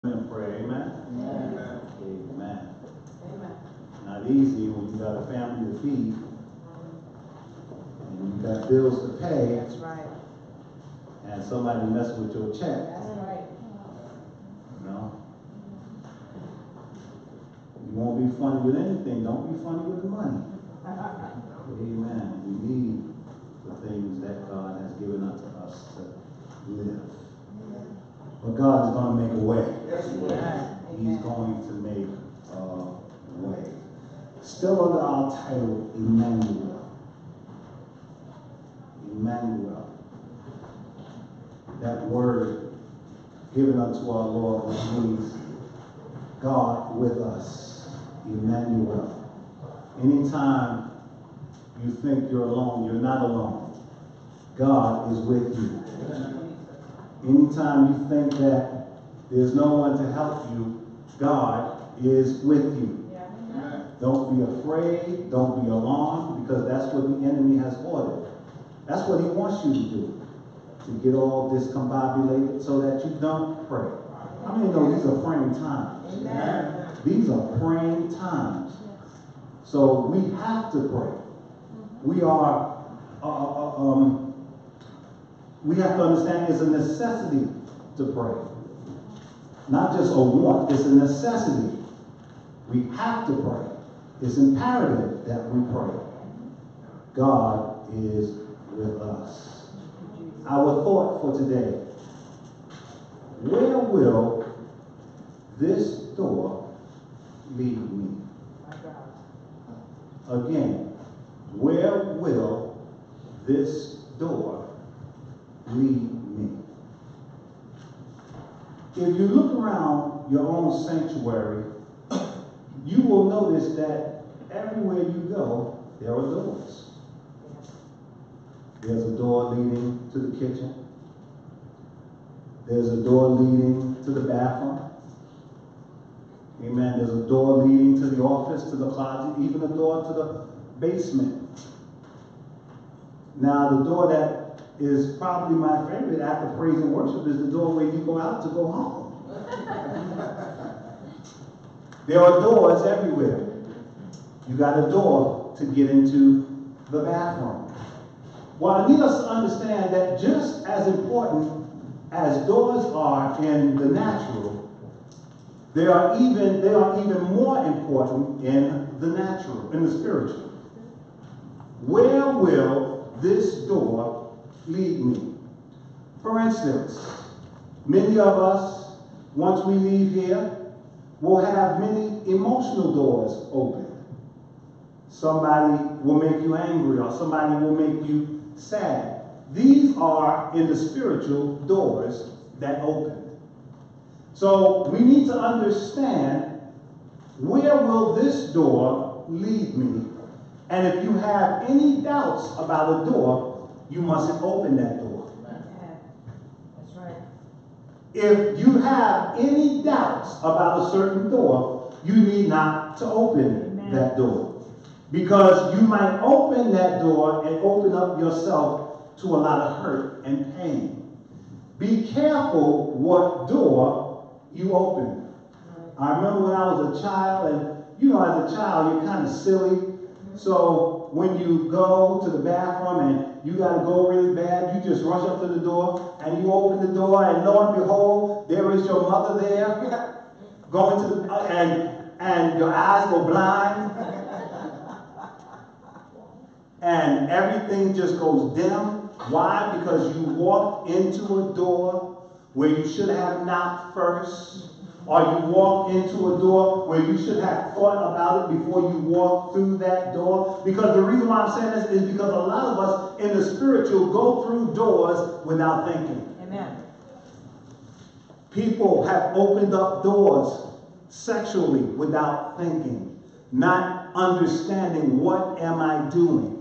And pray, amen? Amen. Amen. Amen. Not easy when you got a family to feed and you got bills to pay That's right. and somebody messing with your check, That's right. you know? You won't be funny with anything, don't be funny with the money. Amen. We need the things that God has given unto us to live. But God is going to make a way. Yes, He will. He's going to make a way. Still under our title, Emmanuel. Emmanuel. That word given unto our Lord, which means God with us. Emmanuel. Anytime you think you're alone, you're not alone. God is with you. Anytime you think that there's no one to help you, God is with you. Yeah. Don't be afraid, don't be alarmed, because that's what the enemy has ordered. That's what he wants you to do, to get all discombobulated so that you don't pray. How many know these are praying times? Amen. These are praying times. So we have to pray. We are we have to understand it's a necessity to pray. Not just a want, it's a necessity. We have to pray. It's imperative that we pray. God is with us. Our thought for today: where will this door lead me? My God. Again, where will this door lead me? If you look around your own sanctuary, you will notice that everywhere you go, there are doors. There's a door leading to the kitchen. There's a door leading to the bathroom. Amen. There's a door leading to the office, to the closet, even a door to the basement. Now, the door that is probably my favorite after praise and worship is the door where you go out to go home. There are doors everywhere. You got a door to get into the bathroom. Well, I need us to understand that just as important as doors are in the natural, they are even more important in the natural, in the spiritual. Where will this door lead me? For instance, many of us, once we leave here, will have many emotional doors open. Somebody will make you angry, or somebody will make you sad. These are in the spiritual doors that open. So we need to understand, where will this door lead me? And if you have any doubts about a door, you mustn't open that door. That's right. If you have any doubts about a certain door, you need not to open that door. Because you might open that door and open up yourself to a lot of hurt and pain. Be careful what door you open. I remember when I was a child, and you know, as a child, you're kind of silly. So when you go to the bathroom and you got to go really bad, you just rush up to the door and you open the door, and lo and behold, there is your mother there, going to the, and your eyes go blind, and everything just goes dim. Why? Because you walked into a door where you should have knocked first. Or you walk into a door where you should have thought about it before you walk through that door. Because the reason why I'm saying this is because a lot of us in the spiritual go through doors without thinking. Amen. People have opened up doors sexually without thinking, not understanding, what am I doing?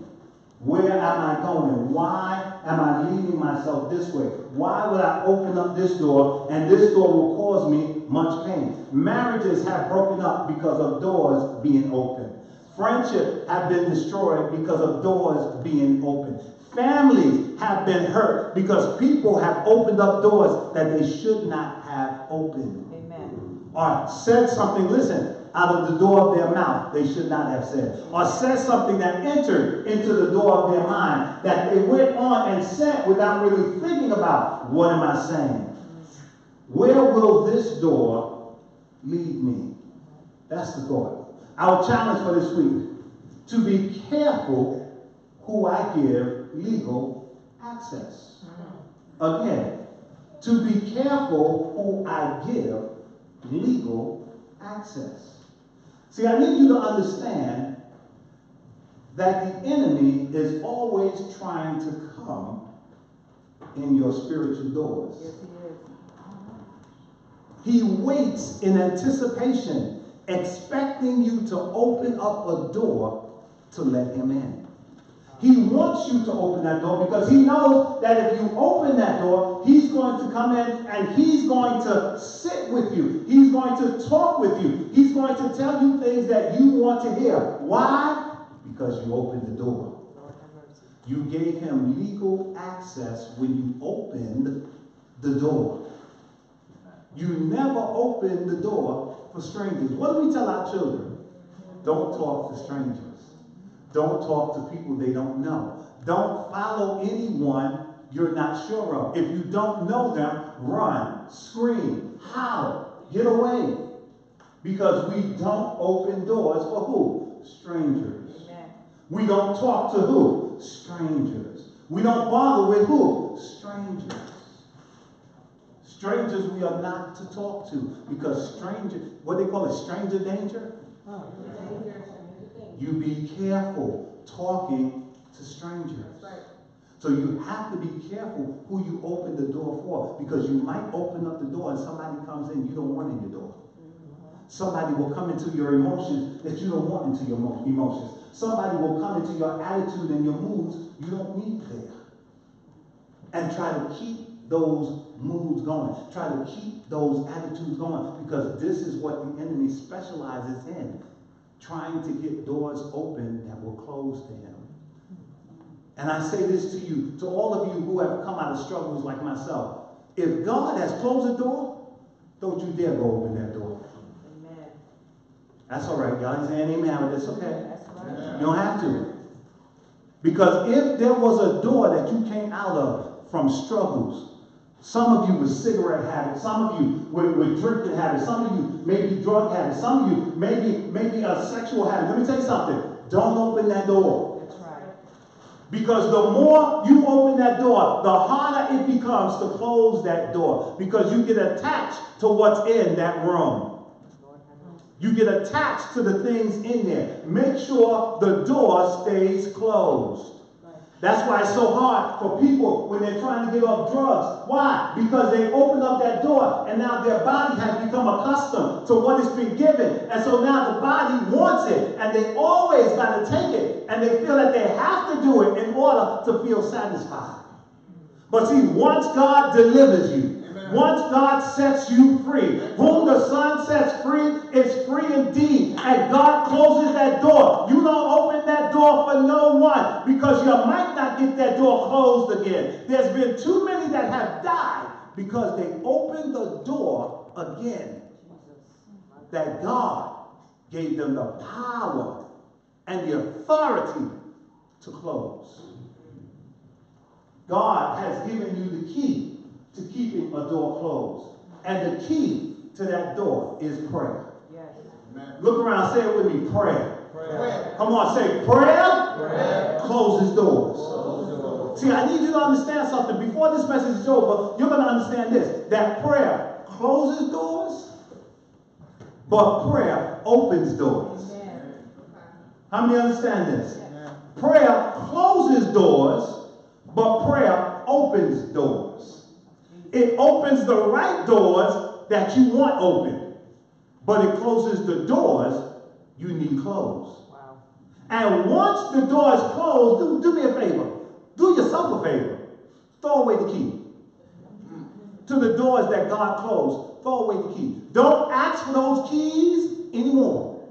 Where am I going? Why am I leading myself this way? Why would I open up this door, and this door will cause me much pain? Marriages have broken up because of doors being open. Friendships have been destroyed because of doors being open. Families have been hurt because people have opened up doors that they should not have opened. Amen. or said something, listen, out of the door of their mouth they should not have said, or said something that entered into the door of their mind that they went on and said without really thinking about, what am I saying? Where will this door lead me? That's the thought. Our challenge for this week, to be careful who I give legal access. Again, to be careful who I give legal access. See, I need you to understand that the enemy is always trying to come in your spiritual doors. Yes, he is. He waits in anticipation, expecting you to open up a door to let him in. He wants you to open that door because he knows that if you open that door, he's going to come in and he's going to sit with you. He's going to talk with you. He's going to tell you things that you want to hear. Why? Because you opened the door. You gave him legal access when you opened the door. You never opened the door for strangers. What do we tell our children? Don't talk to strangers. Don't talk to people they don't know. Don't follow anyone you're not sure of. If you don't know them, run, scream, holler, get away. Because we don't open doors for who? Strangers. Amen. We don't talk to who? Strangers. We don't bother with who? Strangers. Strangers we are not to talk to because strangers, what they call it, stranger danger? You be careful talking to strangers. Right. So you have to be careful who you open the door for because you might open up the door and somebody comes in you don't want in your door. Somebody will come into your emotions that you don't want into your emotions. Somebody will come into your attitude and your moods you don't need there. And try to keep those moods going. Try to keep those attitudes going because this is what the enemy specializes in. Trying to get doors open that will close to him. And I say this to you, to all of you who have come out of struggles like myself. If God has closed a door, don't you dare go open that door. Amen. That's all right. Y'all ain't saying amen, but it's okay. That's right. You don't have to. Because if there was a door that you came out of from struggles, some of you with cigarette habits, some of you with drinking habits, some of you maybe drug habits, some of you maybe a sexual habit. Let me tell you something. Don't open that door. That's right. Because the more you open that door, the harder it becomes to close that door. Because you get attached to what's in that room. You get attached to the things in there. Make sure the door stays closed. That's why it's so hard for people when they're trying to get off drugs. Why? Because they opened up that door and now their body has become accustomed to what has been given. And so now the body wants it and they always got to take it. And they feel that they have to do it in order to feel satisfied. But see, once God delivers you, once God sets you free, whom the Son sets free is free indeed. And God closes that door. You don't open that door for no one because you might not get that door closed again. There's been too many that have died because they opened the door again that God gave them the power and the authority to close. God has given you the key to keeping a door closed. And the key to that door is prayer. Yes. Look around, say it with me, prayer. Prayer. Come on, say prayer, Prayer. closes doors. Close the door. See, I need you to understand something. Before this message is over, you're going to understand this, that prayer closes doors, but prayer opens doors. Amen. How many understand this? Yes. Prayer closes doors, but prayer opens doors. It opens the right doors that you want open, but it closes the doors you need closed. Wow. And once the door is closed, do me a favor. Do yourself a favor. Throw away the key. To the doors that God closed, throw away the key. Don't ask for those keys anymore.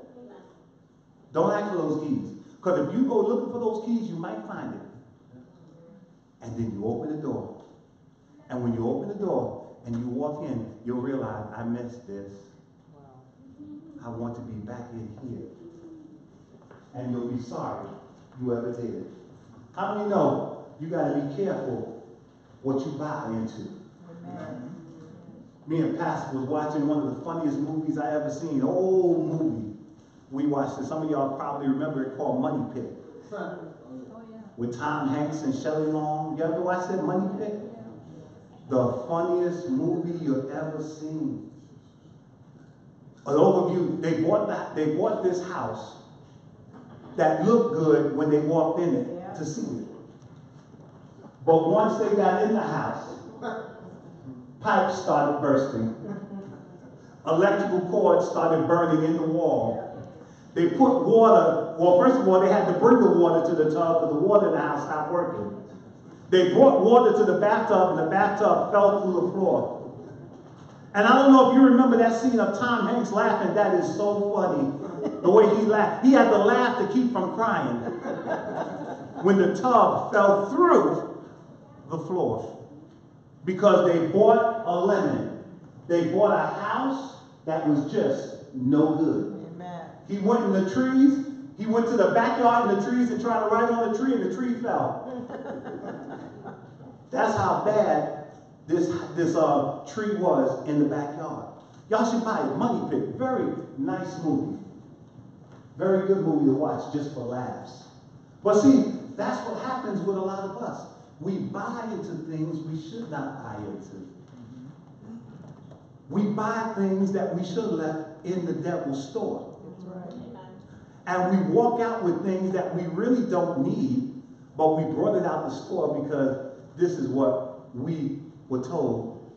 Don't ask for those keys. Because if you go looking for those keys, you might find it. And then you open the door. And when you open the door and you walk in, you'll realize, I missed this. Wow. I want to be back in here. And you'll be sorry you ever did. How many know you got to be careful what you buy into? Amen. Me and Pastor was watching one of the funniest movies I ever seen. Old movie. We watched it. Some of y'all probably remember it, called Money Pit. Oh, yeah. With Tom Hanks and Shelley Long. You ever watch that, Money Pit? The funniest movie you've ever seen. An overview. They bought this house that looked good when they walked in it to see it. But once they got in the house, pipes started bursting. Electrical cords started burning in the wall. They put water, well, first of all, they had to bring the water to the tub because the water in the house stopped working. They brought water to the bathtub and the bathtub fell through the floor. And I don't know if you remember that scene of Tom Hanks laughing. That is so funny. The way he laughed. He had to laugh to keep from crying when the tub fell through the floor. Because they bought a lemon. They bought a house that was just no good. Amen. He went in the trees. He went to the backyard in the trees and tried to ride on the tree, and the tree fell. That's how bad this tree was in the backyard. Y'all should buy it. Money Pit. Very nice movie. Very good movie to watch just for laughs. But see, that's what happens with a lot of us. We buy into things we should not buy into. We buy things that we should have left in the devil's store. That's right. And we walk out with things that we really don't need, but we brought it out the store because this is what we were told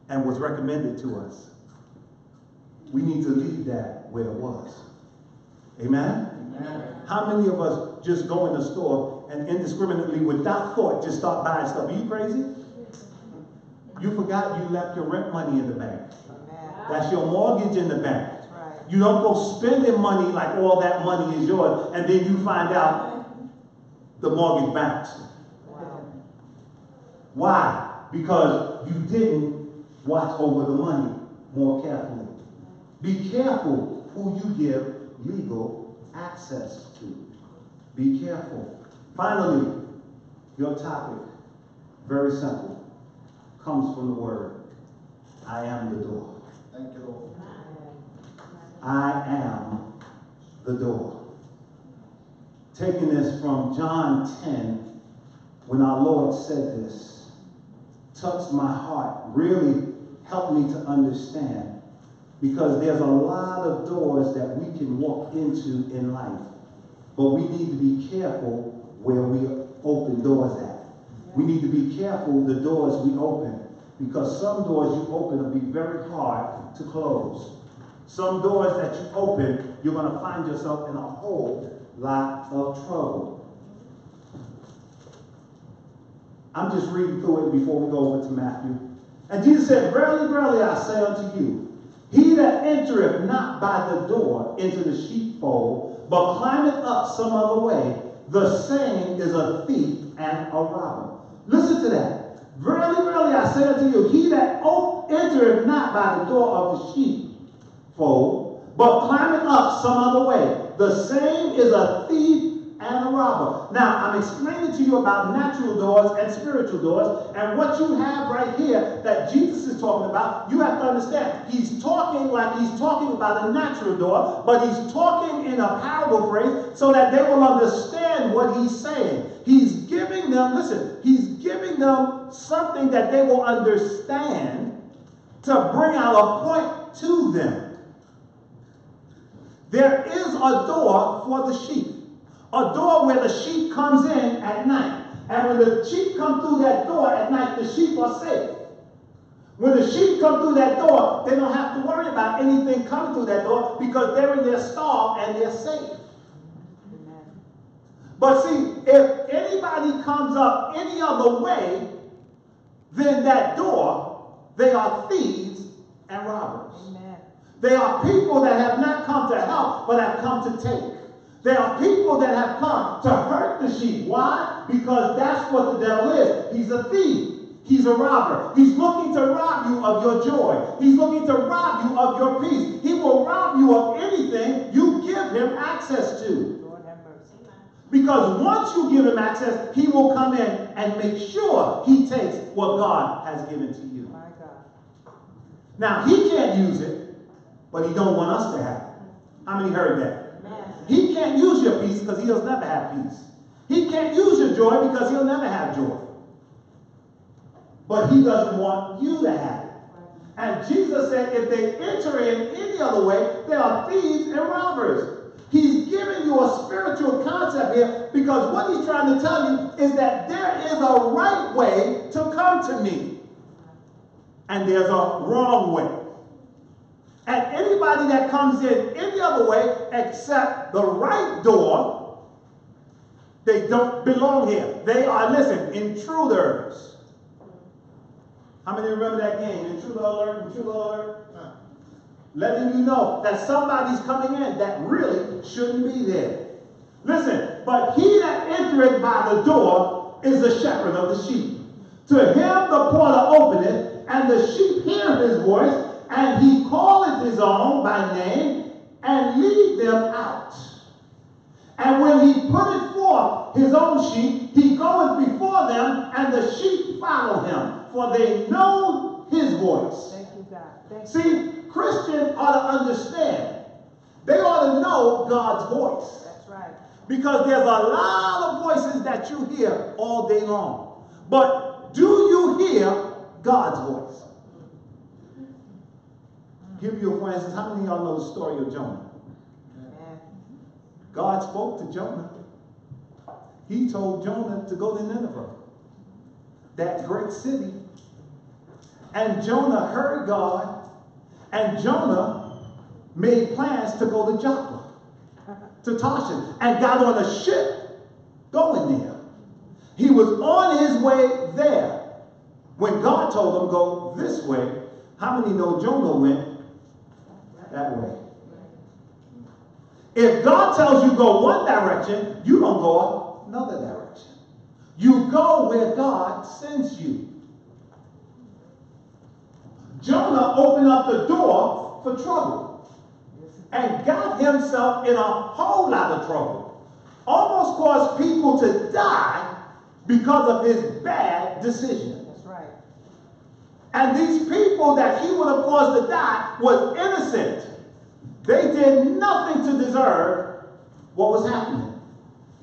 and was recommended to us. We need to leave that where it was. Amen? Amen. How many of us just go in the store and indiscriminately, without thought, just start buying stuff? Are you crazy? You forgot you left your rent money in the bank. That's your mortgage in the bank. Right. You don't go spending money like all that money is yours, and then you find out the mortgage bounced. Wow. Why? Because you didn't watch over the money more carefully. Be careful who you give legal access to. Be careful. Finally, your topic, very simple, comes from the word, I am the door. Thank you, Lord. I am the door. Taking this from John 10, when our Lord said this, touched my heart, really helped me to understand, because there's a lot of doors that we can walk into in life, but we need to be careful where we open doors at. We need to be careful the doors we open, because some doors you open will be very hard to close. Some doors that you open, you're going to find yourself in a whole lot of trouble. I'm just reading through it before we go over to Matthew. And Jesus said, Verily, verily, I say unto you, he that entereth not by the door into the sheepfold, but climbeth up some other way, the same is a thief and a robber. Listen to that. Verily, verily, I say unto you, he that entereth not by the door of the sheepfold, but climbeth up some other way, the same is a thief and a robber. Now, I'm explaining to you about natural doors and spiritual doors, and what you have right here that Jesus is talking about, you have to understand. He's talking like he's talking about a natural door, but he's talking in a parable phrase so that they will understand what he's saying. He's giving them, listen, he's giving them something that they will understand to bring out a point to them. There is a door for the sheep. A door where the sheep comes in at night. And when the sheep come through that door at night, the sheep are safe. When the sheep come through that door, they don't have to worry about anything coming through that door because they're in their stall and they're safe. Amen. But see, if anybody comes up any other way than that door, they are thieves and robbers. Amen. They are people that have not come to help, but have come to take. There are people that have come to hurt the sheep. Why? Because that's what the devil is. He's a thief. He's a robber. He's looking to rob you of your joy. He's looking to rob you of your peace. He will rob you of access to. Lord have mercy. Because once you give him access, he will come in and make sure he takes what God has given to you. My God. Now, he can't use it, but he don't want us to have it. How many heard that? Amen. He can't use your peace because he'll never have peace. He can't use your joy because he'll never have joy. But he doesn't want you to have it. And Jesus said if they enter in any other way, they are thieves and robbers. He's giving you a spiritual concept here because what he's trying to tell you is that there is a right way to come to me. And there's a wrong way. And anybody that comes in any other way except the right door, they don't belong here. They are, listen, intruders. How many remember that game? Intruder alert, intruder alert. Letting you know that somebody's coming in that really shouldn't be there. Listen, but he that entereth by the door is the shepherd of the sheep. To him the porter openeth, and the sheep hear his voice, and he calleth his own by name, and lead them out. And when he putteth forth his own sheep, he goeth before them, and the sheep follow him, for they know his voice. Thank you, God. Thank you. See, Christians ought to understand. They ought to know God's voice. That's right. Because there's a lot of voices that you hear all day long. But do you hear God's voice? Give you for instance, how many of y'all know the story of Jonah? Amen. God spoke to Jonah. He told Jonah to go to Nineveh, that great city. And Jonah heard God, and Jonah made plans to go to Joppa, to Tarshish, and got on a ship going there. He was on his way there when God told him go this way. How many know Jonah went that way? If God tells you go one direction, you don't go another direction. You go where God sends you. Jonah opened up the door for trouble and got himself in a whole lot of trouble. Almost caused people to die because of his bad decision. That's right. And these people that he would have caused to die was innocent. They did nothing to deserve what was happening.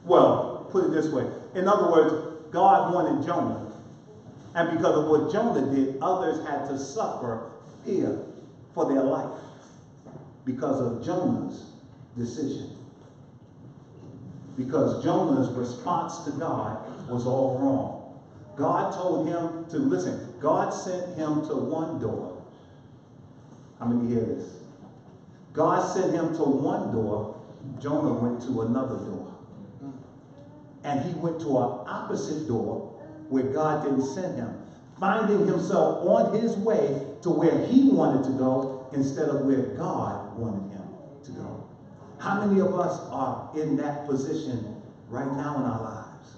Well, put it this way. In other words, God wanted Jonah. And because of what Jonah did, others had to suffer fear for their life because of Jonah's decision. Because Jonah's response to God was all wrong. God told him to, listen, God sent him to one door. How many hear this? God sent him to one door. Jonah went to another door. And he went to an opposite door where God didn't send him, finding himself on his way to where he wanted to go instead of where God wanted him to go. How many of us are in that position right now in our lives?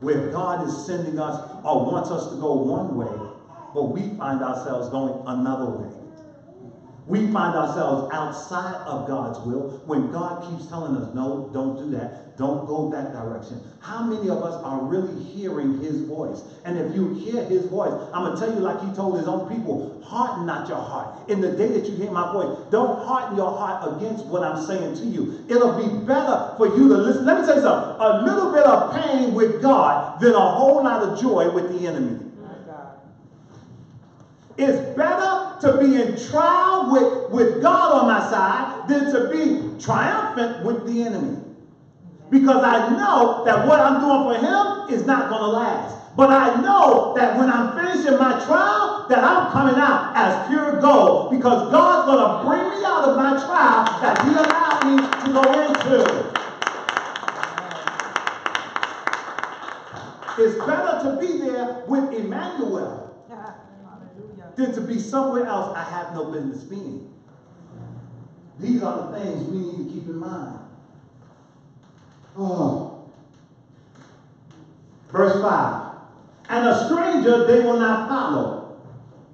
Where God is sending us or wants us to go one way, but we find ourselves going another way. We find ourselves outside of God's will when God keeps telling us, no, don't do that. Don't go that direction. How many of us are really hearing his voice? And if you hear his voice, I'm going to tell you like he told his own people, harden not your heart. In the day that you hear my voice, don't harden your heart against what I'm saying to you. It'll be better for you to listen. Let me tell you something. A little bit of pain with God than a whole lot of joy with the enemy. It's better to be in trial with God on my side than to be triumphant with the enemy. Because I know that what I'm doing for him is not going to last. But I know that when I'm finishing my trial, that I'm coming out as pure gold. Because God's going to bring me out of my trial that he allowed me to go into. It's better to be there with Emmanuel than to be somewhere else I have no business being. These are the things we need to keep in mind. Oh. Verse 5. And a stranger they will not follow,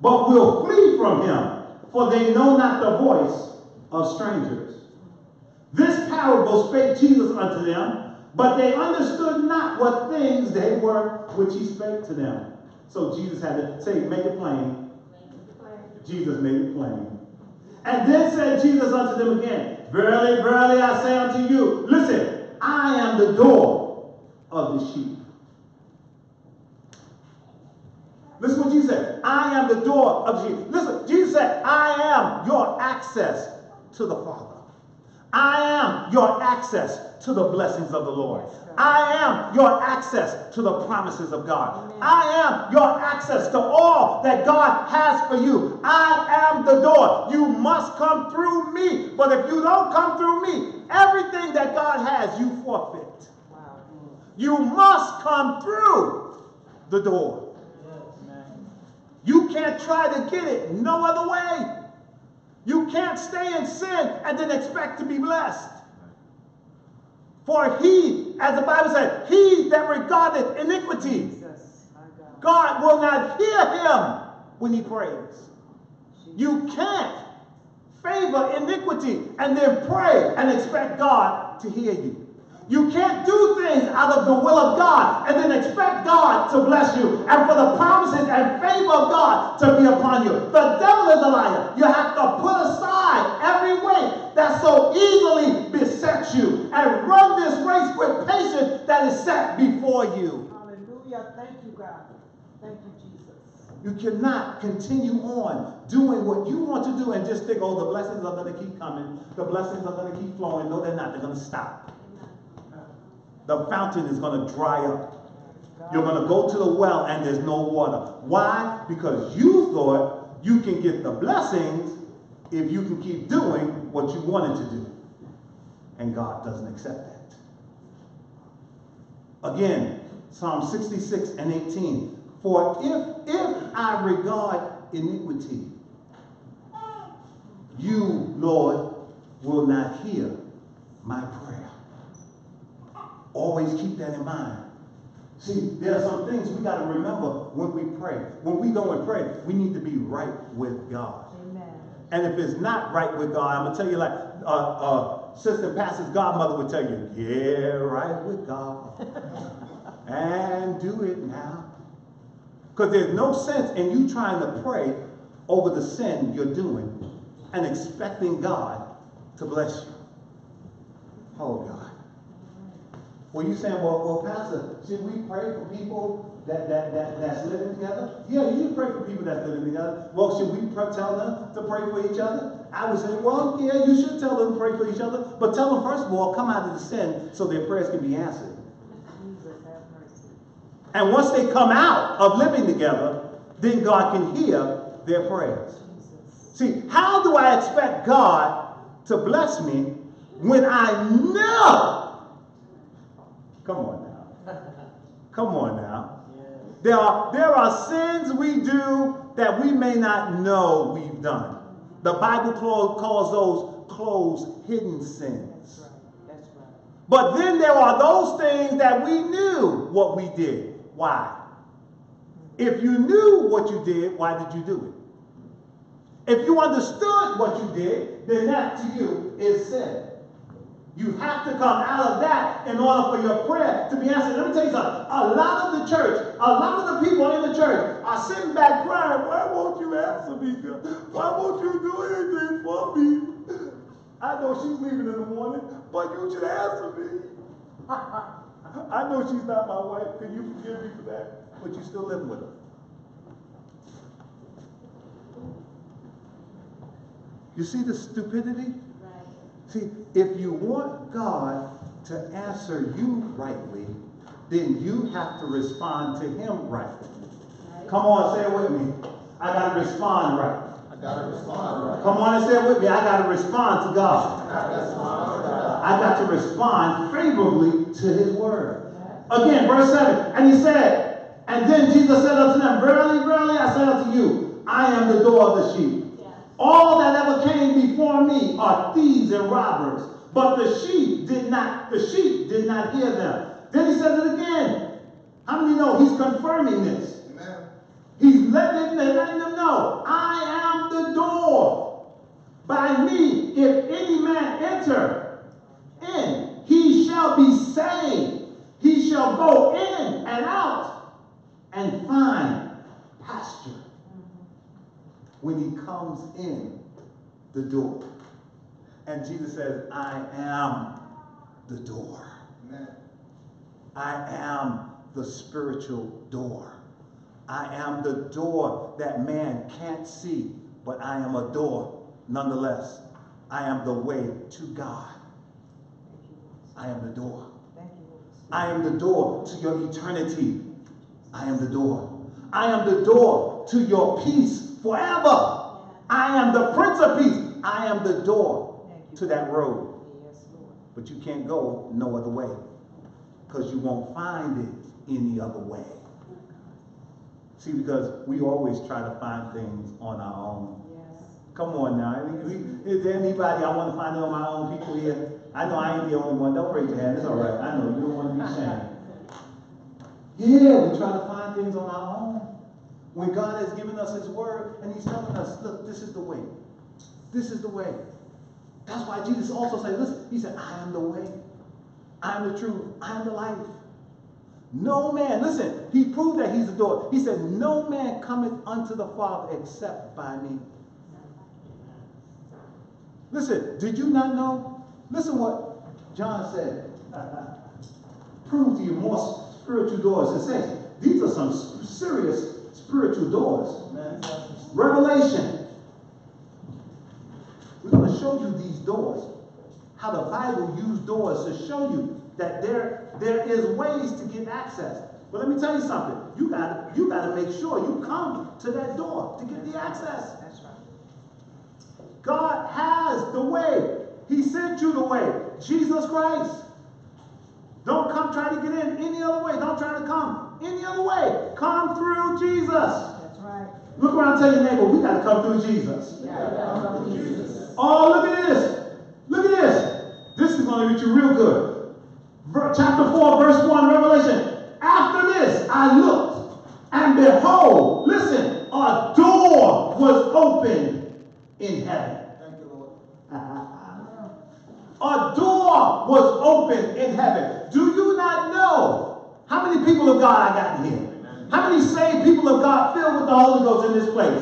but will flee from him, for they know not the voice of strangers. This parable spake Jesus unto them, but they understood not what things they were which he spake to them. So Jesus had to say, make it plain. Jesus made it plain. And then said Jesus unto them again, verily, verily, I say unto you, listen, I am the door of the sheep. Listen what Jesus said. I am the door of the sheep. Listen, Jesus said, I am your access to the Father. I am your access to the blessings of the Lord. I am your access to the promises of God. I am your access to all that God has for you. I am the door. You must come through me. But if you don't come through me, everything that God has, you forfeit. Wow. You must come through the door. You can't try to get it no other way. You can't stay in sin and then expect to be blessed. For he, as the Bible said, he that regardeth iniquity, God will not hear him when he prays. You can't favor iniquity and then pray and expect God to hear you. You can't do things out of the will of God and then expect God to bless you and for the promises and favor of God to be upon you. The devil is a liar. You have to put aside every weight that so easily besets you and run this race with patience that is set before you. Hallelujah. Thank you, God. Thank you, Jesus. You cannot continue on doing what you want to do and just think, oh, the blessings are going to keep coming. The blessings are going to keep flowing. No, they're not. They're going to stop. The fountain is going to dry up. You're going to go to the well and there's no water. Why? Because you thought you can get the blessings if you can keep doing what you wanted to do. And God doesn't accept that. Again, Psalm 66 and 18. For if I regard iniquity, you, Lord, will not hear my prayer. Always keep that in mind. See, there are some things we got to remember when we pray. When we go and pray, we need to be right with God. Amen. And if it's not right with God, I'm going to tell you like Sister Pastor's godmother would tell you, get right with God and do it now. Because there's no sense in you trying to pray over the sin you're doing and expecting God to bless you. Oh, God. Well, you saying, well, Pastor, should we pray for people that's living together? Yeah, you should pray for people that's living together. Well, should we tell them to pray for each other? I would say, well, yeah, you should tell them to pray for each other. But tell them, first of all, come out of the sin so their prayers can be answered. Jesus, have mercy. And once they come out of living together, then God can hear their prayers. Jesus. See, how do I expect God to bless me when I know? Come on now. Come on now. There are sins we do that we may not know we've done. The Bible calls those closed, hidden sins. That's right. That's right. But then there are those things that we knew what we did. Why? If you knew what you did, why did you do it? If you understood what you did, then that to you is sin. You have to come out of that in order for your prayer to be answered. Let me tell you something. A lot of the church, a lot of the people in the church are sitting back crying, why won't you answer me, God? Why won't you do anything for me? I know she's leaving in the morning, but you should answer me. I know she's not my wife. Can you forgive me for that? But you're still living with her. You see the stupidity? See, if you want God to answer you rightly, then you have to respond to him rightly. Come on, say it with me. I got to respond right. I got to respond right. Come on and say it with me. I got to respond to God. I got to respond favorably to his word. Again, verse 7. And he said, and then Jesus said unto them, verily, verily, I say unto you, I am the door of the sheep. All that ever came before me are thieves and robbers, but the sheep did not hear them. Then he says it again. How many know he's confirming this? Amen. He's letting them know, I am the door. By me, if any man enter, and out and find pasture when he comes in the door. And Jesus says, I am the door. Amen. I am the spiritual door. I am the door that man can't see, but I am a door nonetheless. I am the way to God. I am the door. I am the door to your eternity. I am the door. I am the door to your peace forever. I am the Prince of Peace. I am the door to that road. But you can't go no other way, because you won't find it any other way. See, because we always try to find things on our own. Come on now. Is there anybody I want to find it on my own? People here? I know I ain't the only one. Don't raise your hand. It's all right. I know you don't want to be ashamed. Yeah, we try to find things on our own. When God has given us his word and he's telling us, look, this is the way. This is the way. That's why Jesus also said, listen, he said, I am the way. I am the truth. I am the life. No man, listen, he proved that he's the door. He said, no man cometh unto the Father except by me. Listen, did you not know? Listen what John said. Prove to you more spiritual doors. It says, these are some serious spiritual doors. Revelation. We're going to show you these doors. How the Bible used doors to show you that there is ways to get access. But let me tell you something. You gotta make sure you come to that door to get the access. That's right. God has the way. He sent you the way. Jesus Christ. Don't come trying to get in any other way. Don't try to come any other way. Come through Jesus. That's right. Look around and tell your neighbor, we got to come through Jesus. Oh, look at this. Look at this. This is going to reach you real good. Chapter 4, verse 1, Revelation. After this, I looked, and behold, listen, a door was opened in heaven. Thank you, Lord. A door was opened in heaven. Do you not know how many people of God I got in here? How many saved people of God filled with the Holy Ghost in this place?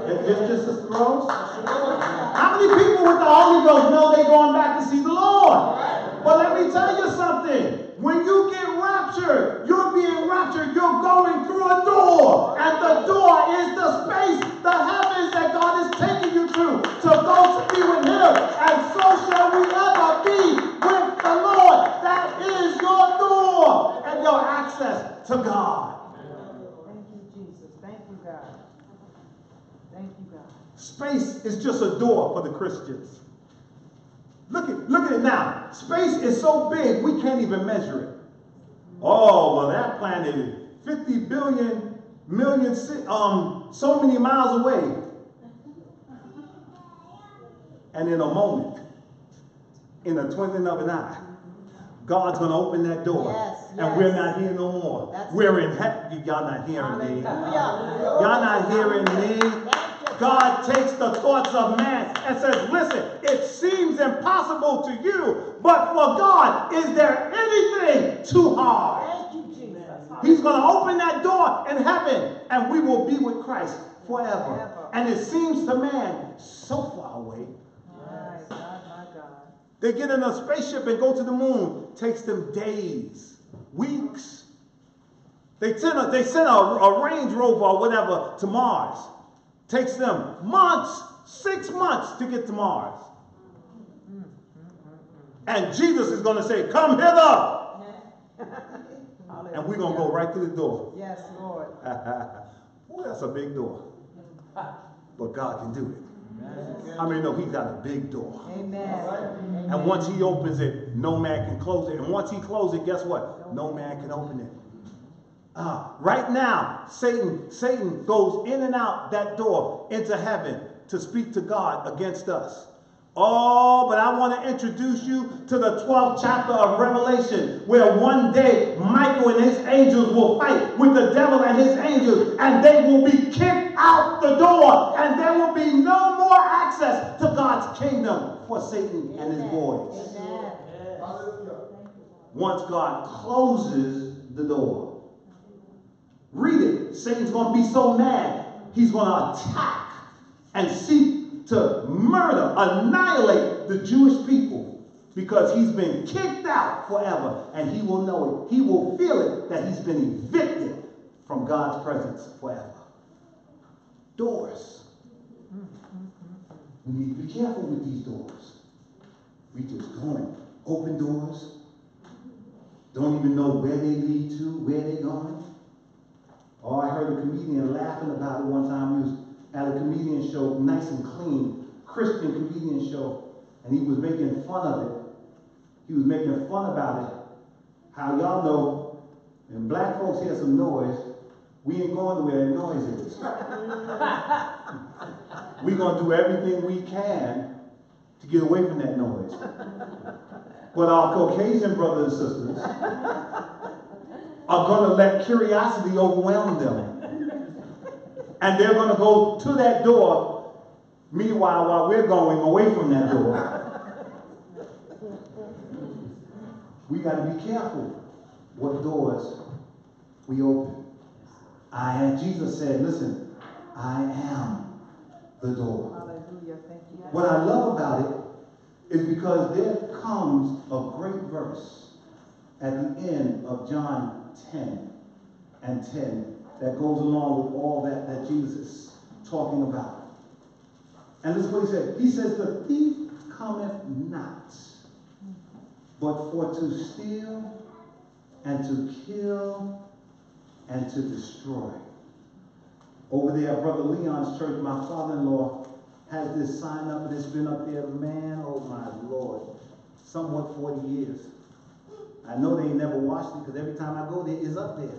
It's just Sister Rose. How many people with the Holy Ghost know they're going back to see the Lord? But let me tell you something. When you get raptured, you're being raptured. You're going through a door. And the door is the space, the heavens that God is taking you to go to be with him. And so shall we ever be with the Lord. That is your door and your access to God. Thank you, Jesus. Thank you, God. Thank you, God. Space is just a door for the Christians. Look at it now. Space is so big we can't even measure it. Oh, well, that planet is 50 billion million so many miles away. And in a moment, in a twinkling of an eye, God's going to open that door. Yes, and we're not here no more. That's we're in heaven. Y'all not hearing me. Hallelujah. Y'all not hearing me. God takes the thoughts of man and says, listen, it seems impossible to you, but for God, is there anything too hard? Thank you, Jesus. He's going to open that door in heaven, and we will be with Christ forever. And it seems to man so far away. My God, my God. They get in a spaceship and go to the moon. Takes them days, weeks. They send a Range Rover or whatever to Mars. Takes them months, 6 months to get to Mars. And Jesus is going to say, come hither. And we're going to go right through the door. Yes, Lord. Boy, that's a big door. But God can do it. How many know he's got a big door? Amen. And once he opens it, no man can close it. And once he closes it, guess what? No man can open it. Right now, Satan goes in and out that door into heaven to speak to God against us. Oh, but I want to introduce you to the 12th chapter of Revelation, where one day Michael and his angels will fight with the devil and his angels, and they will be kicked out the door, and there will be no more access to God's kingdom for Satan and his boys. Amen. Hallelujah. Once God closes the door, Read it. Satan's going to be so mad, he's going to attack and seek to murder, annihilate the Jewish people because he's been kicked out forever, and he will know it. He will feel it that he's been evicted from God's presence forever. Doors. We need to be careful with these doors. We just go and open doors. Don't even know where they lead to, where they're going. Oh, I heard a comedian laughing about it one time. He was at a comedian show, nice and clean, Christian comedian show, and he was making fun of it. He was making fun about it. How y'all know, when black folks hear some noise, we ain't going to where that noise is. We're going to do everything we can to get away from that noise. But our Caucasian brothers and sisters are going to let curiosity overwhelm them. And they're going to go to that door, meanwhile, while we're going away from that door. We got to be careful what doors we open. Jesus said, listen, I am the door. Hallelujah. Thank you. What I love about it is because there comes a great verse at the end of John 10 and 10 that goes along with all that Jesus is talking about. And this is what he said. He says, the thief cometh not, but for to steal and to kill and to destroy. Over there at Brother Leon's church, my father-in-law has this sign up, and it's been up there, man, oh my Lord, somewhat 40 years. I know they ain't never watched it, because every time I go there, it's up there.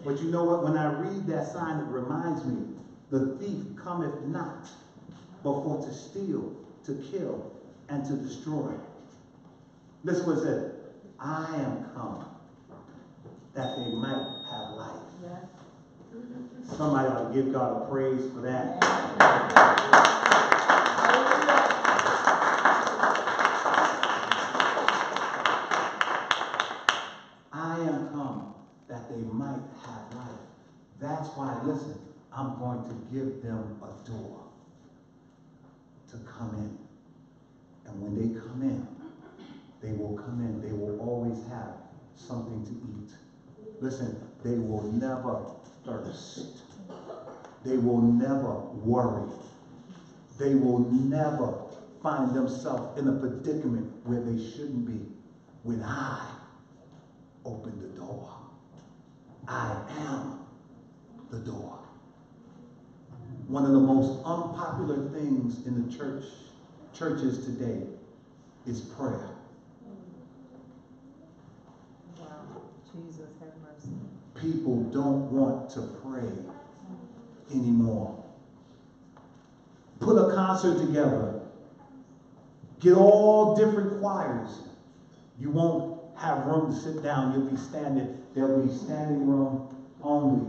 But you know what? When I read that sign, it reminds me, the thief cometh not, but for to steal, to kill, and to destroy. Listen what it said. I am come, that they might have life. Somebody ought to give God a praise for that. I am come that they might have life. That's why, listen, I'm going to give them a door to come in. And when they come in, they will come in. They will always have something to eat. Listen, they will never thirst. They will never worry. They will never find themselves in a predicament where they shouldn't be when I open the door. I am the door. One of the most unpopular things in the churches today is prayer. Wow. Jesus, have mercy. People don't want to pray anymore. Put a concert together. Get all different choirs. You won't have room to sit down. You'll be standing. There'll be standing room only.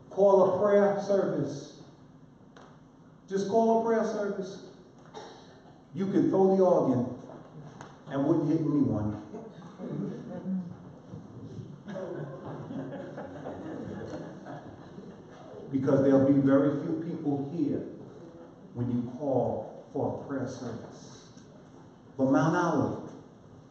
Call a prayer service. Just call a prayer service. You can throw the organ and wouldn't hit anyone. Because there'll be very few people here when you call for a prayer service. But Mt.Olive,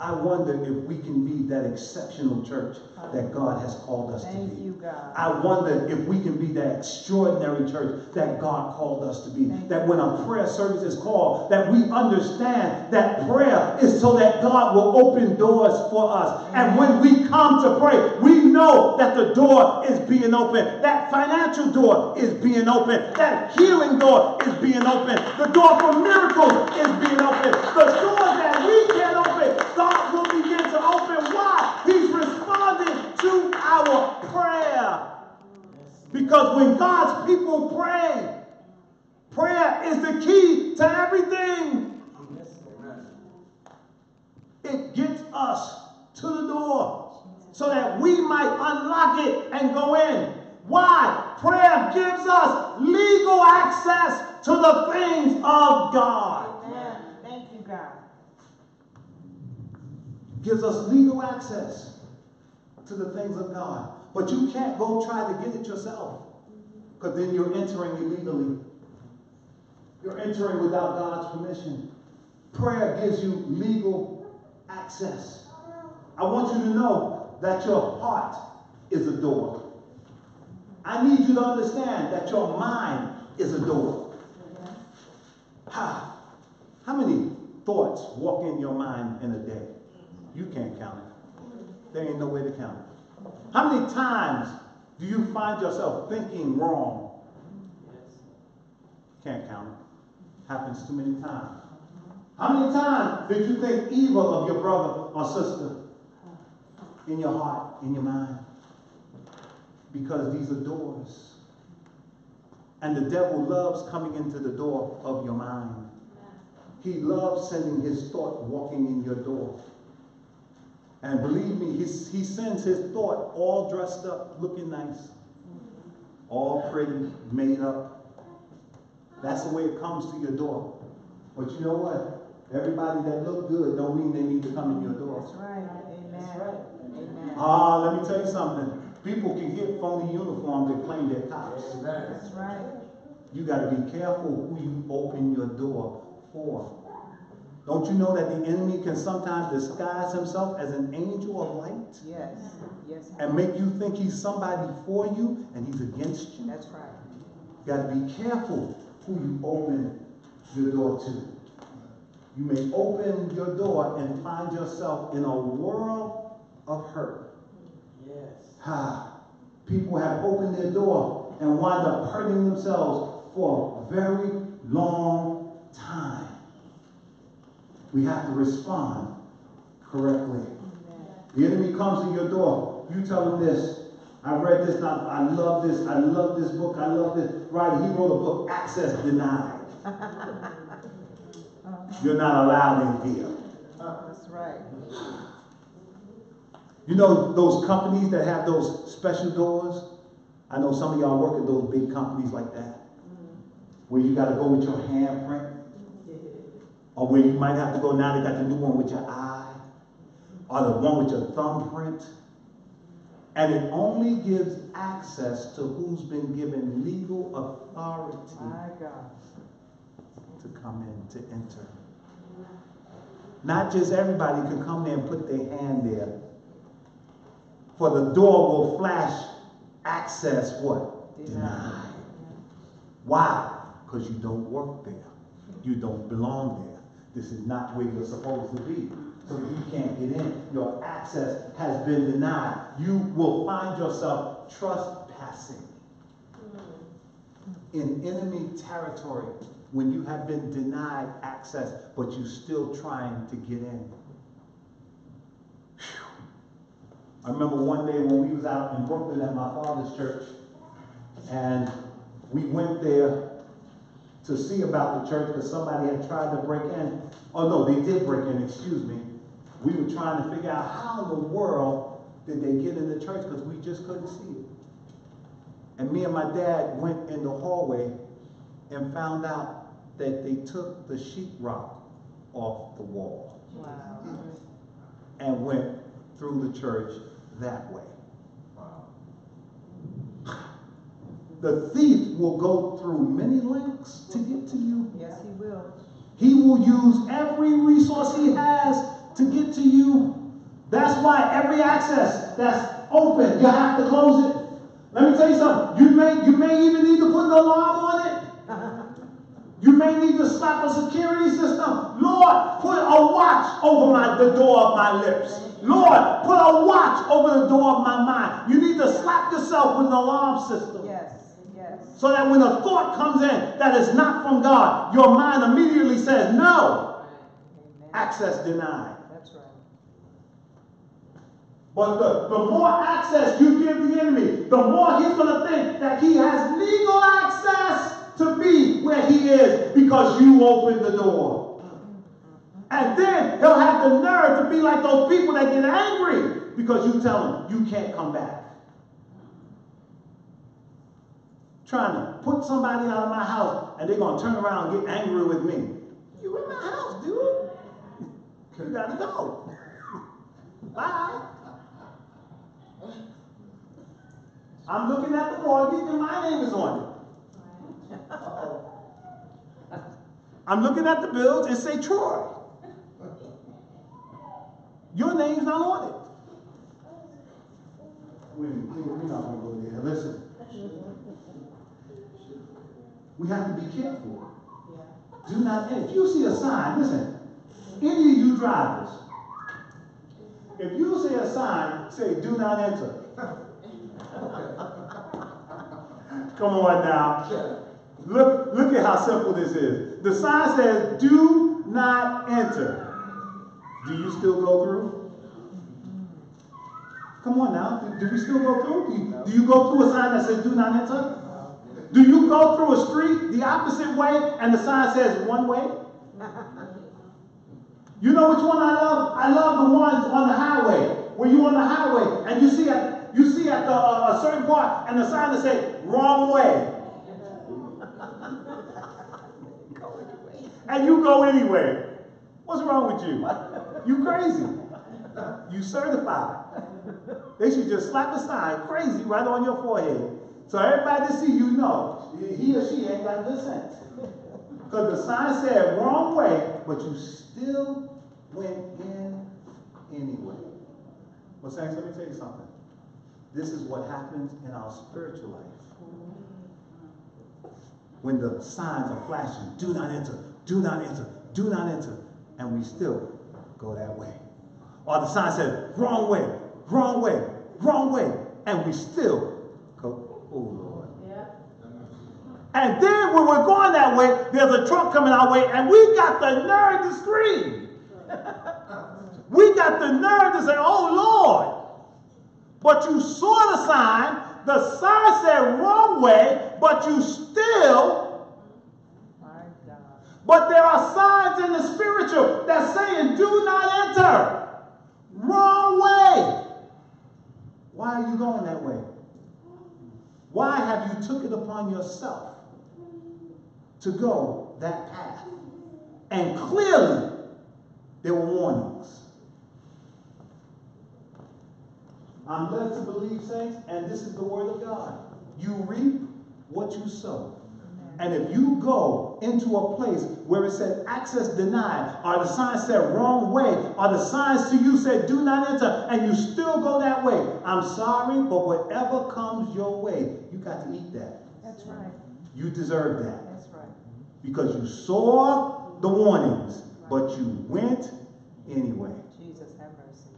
I wonder if we can be that exceptional church that God has called us to be. Thank you, God. I wonder if we can be that extraordinary church that God called us to be. That when a prayer service is called, that we understand that prayer is so that God will open doors for us. And when we come to pray, we know that the door is being opened. That financial door is being opened. That healing door is being opened. The door for miracles is being opened. The door that we can't open, God will begin to open. Why? He's responding to our prayer. Because when God's people pray, prayer is the key to everything. It gets us to the door so that we might unlock it and go in. Why? Prayer gives us legal access to the things of God. Amen. Thank you, God. Gives us legal access to the things of God. But you can't go try to get it yourself, because then you're entering illegally. You're entering without God's permission. Prayer gives you legal access. I want you to know that your heart is a door. I need you to understand that your mind is a door. How many thoughts walk in your mind in a day? You can't count it. There ain't no way to count it. How many times do you find yourself thinking wrong? Can't count it. Happens too many times. How many times did you think evil of your brother or sister? In your heart, in your mind. Because these are doors. And the devil loves coming into the door of your mind. He loves sending his thought walking in your door. And believe me, he sends his thought all dressed up, looking nice. All pretty, made up. That's the way it comes to your door. But you know what? Everybody that look good don't mean they need to come in your door. That's right. Amen. That's right. Amen. Let me tell you something. People can get phony uniforms that claim they're cops. That's right. You got to be careful who you open your door for. Don't you know that the enemy can sometimes disguise himself as an angel of light? Yes. Yes. And make you think he's somebody for you and he's against you? That's right. You got to be careful who you open your door to. You may open your door and find yourself in a world of hurt. Yes. People have opened their door and wind up hurting themselves for a very long time. We have to respond correctly. The enemy comes to your door. You tell him this. I read this. I love this. I love this book. I love this. Right. He wrote a book, Access Denied. You're not allowed in here. That's right. You know those companies that have those special doors? I know some of y'all work at those big companies like that, where you got to go with your handprint, or where you might have to go now. They got the new one with your eye, or the one with your thumbprint, and it only gives access to who's been given legal authority to come in, to enter. Not just everybody can come there and put their hand there. For the door will flash access what? Denied. Why? Because you don't work there. You don't belong there. This is not where you're supposed to be. So you can't get in. Your access has been denied. You will find yourself trespassing in enemy territory when you have been denied access, but you're still trying to get in. I remember one day when we was out in Brooklyn at my father's church, and we went there to see about the church because somebody had tried to break in. Oh no, they did break in, excuse me. We were trying to figure out how in the world did they get in the church because we just couldn't see it. And me and my dad went in the hallway and found out that they took the sheetrock off the wall. Wow. And went through the church that way. Wow. The thief will go through many lengths to get to you. Yes, he will. He will use every resource he has to get to you. That's why every access that's open, you have to close it. Let me tell you something. You may even need to put an alarm on it. You may need to slap a security system. Lord, put a watch over the door of my lips. Lord, put a watch over the door of my mind. You need to slap yourself with an alarm system. Yes, yes. So that when a thought comes in that is not from God, your mind immediately says, no. Amen. Access denied. That's right. But the more access you give the enemy, the more he's going to think that he has legal access to be where he is because you opened the door. And then he'll have the nerve to be like those people that get angry because you tell him you can't come back. Trying to put somebody out of my house and they're going to turn around and get angry with me. You in my house, dude. You got to go. Bye. I'm looking at the mortgage and my name is on it. I'm looking at the bills and say Troy. Your name's not on it. We're not going to go there. Listen. We have to be careful. Do not, if you see a sign, listen, any of you drivers, if you see a sign, say, do not enter. Come on now. Look at how simple this is. The sign says, do not enter. Do you still go through? Come on now. Do we still go through? Do you go through a sign that says, do not enter? Do you go through a street the opposite way and the sign says one way? You know which one I love? I love the ones on the highway, where you're on the highway and you see at a certain part and the sign that says wrong way. And you go anywhere. What's wrong with you? You crazy. You certified. They should just slap a sign, crazy, right on your forehead. So everybody to see you know, he or she ain't got good sense. Because the sign said wrong way, but you still went in anyway. Well, saints, let me tell you something. This is what happens in our spiritual life. When the signs are flashing, do not enter, do not enter, do not enter, and we still go that way. Or the sign says, wrong way, wrong way, wrong way, and we still go, oh Lord. Yeah. And then when we're going that way, there's a truck coming our way, and we got the nerve to scream. We got the nerve to say, oh Lord. But you saw the sign said wrong way, but you still. My God. But there are signs in the spiritual that saying, do not enter. Wrong way. Why are you going that way? Why have you took it upon yourself to go that path? And clearly, there were warnings. I'm led to believe, saints, and this is the word of God. You reap what you sow. And if you go into a place where it said access denied, or the sign said wrong way, or the signs to you said do not enter, and you still go that way, I'm sorry, but whatever comes your way, you got to eat that. That's right. You deserve that. That's right. Because you saw the warnings, but you went anyway. Jesus, have mercy.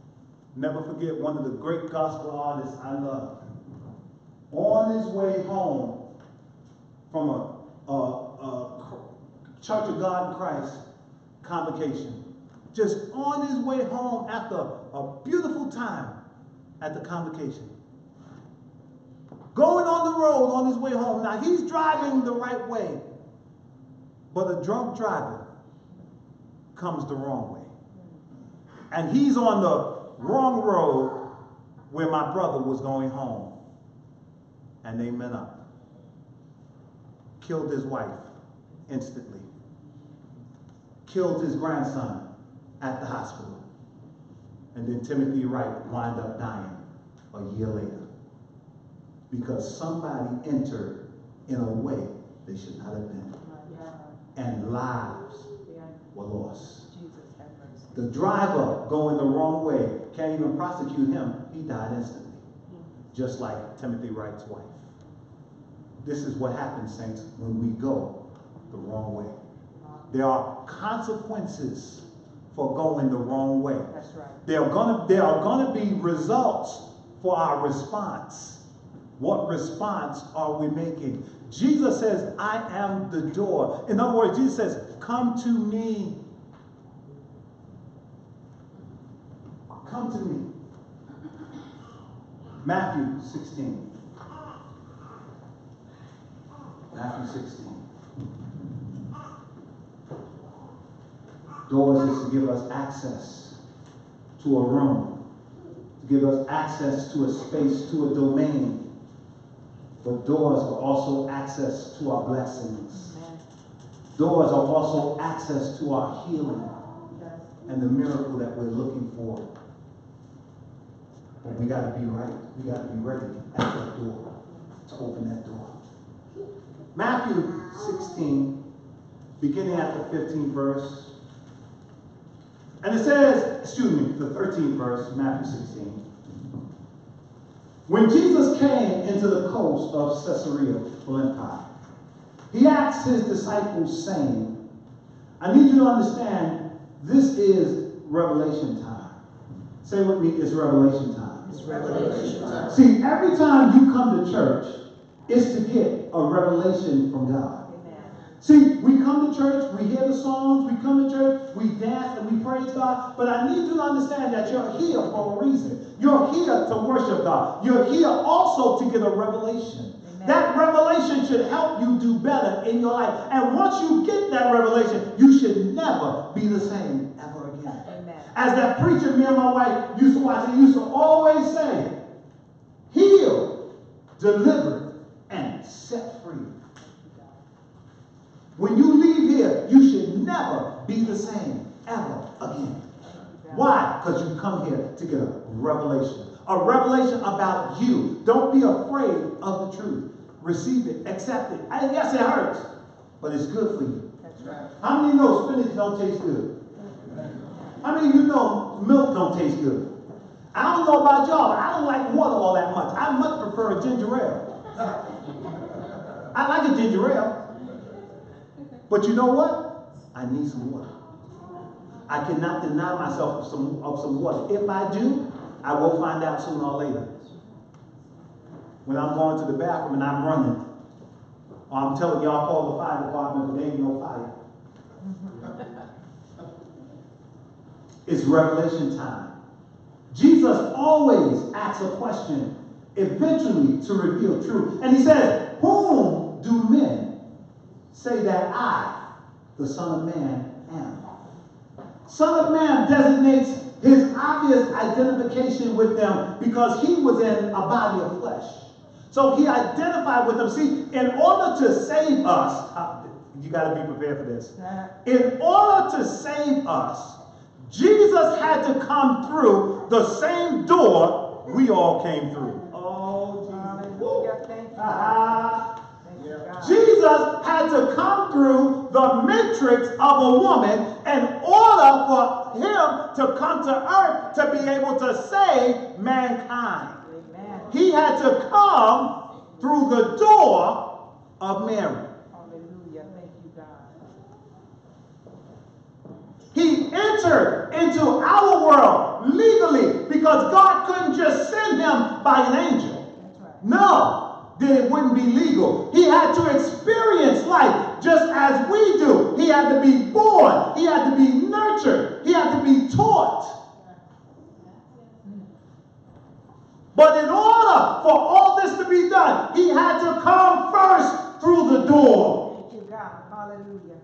Never forget one of the great gospel artists I love. On his way home from a Church of God in Christ convocation, just on his way home after a beautiful time at the convocation, going on the road on his way home. Now he's driving the right way, but a drunk driver comes the wrong way. And he's on the wrong road where my brother was going home. And they met up. Killed his wife instantly. Killed his grandson at the hospital. And then Timothy Wright wound up dying a year later. Because somebody entered in a way they should not have been. And lives were lost. The driver going the wrong way, can't even prosecute him, he died instantly. Just like Timothy Wright's wife. This is what happens, saints, when we go the wrong way. There are consequences for going the wrong way. That's right. There are gonna be results for our response. What response are we making? Jesus says, I am the door. In other words, Jesus says, come to me. Come to me. Matthew 16. Matthew 16. Doors is to give us access to a room, to give us access to a space, to a domain. But doors are also access to our blessings. Doors are also access to our healing and the miracle that we're looking for. But we got to be right. We got to be ready at that door to open that door. Matthew 16, beginning at the 15th verse. And it says, the 13th verse, Matthew 16. When Jesus came into the coast of Caesarea Philippi, he asked his disciples, saying, I need you to understand, this is revelation time. Say with me, it's revelation time. It's revelation time. See, every time you come to church, it's to get a revelation from God. See, we come to church, we hear the songs, we come to church, we dance and we praise God, but I need you to understand that you're here for a reason. You're here to worship God. You're here also to get a revelation. Amen. That revelation should help you do better in your life. And once you get that revelation, you should never be the same ever again. Amen. As that preacher me and my wife used to watch, he used to always say, healed, delivered, and set free. When you leave here, you should never be the same ever again. Why? Because you come here to get a revelation. A revelation about you. Don't be afraid of the truth. Receive it. Accept it. And yes, it hurts, but it's good for you. That's right. How many know spinach don't taste good? How many of you know milk don't taste good? I don't know about y'all, but I don't like water all that much. I much prefer a ginger ale. I like a ginger ale. But you know what? I need some water. I cannot deny myself of some water. If I do, I will find out sooner or later. When I'm going to the bathroom and I'm running, or I'm telling y'all call the fire department, but there ain't no fire. It's revelation time. Jesus always asks a question, eventually to reveal truth. And he says, whom do men say that I, the Son of Man, am? Son of Man designates his obvious identification with them because he was in a body of flesh. So he identified with them. See, in order to save us, you got to be prepared for this. In order to save us, Jesus had to come through the same door we all came through. Oh, Jesus. Thank you. Jesus had to come through the matrix of a woman in order for him to come to earth to be able to save mankind. Amen. He had to come through the door of Mary. Hallelujah. Thank you, God. He entered into our world legally because God couldn't just send him by an angel. That's right. No. Then it wouldn't be legal. He had to experience life just as we do. He had to be born. He had to be nurtured. He had to be taught. But in order for all this to be done, he had to come first through the door. Thank you, God. Hallelujah.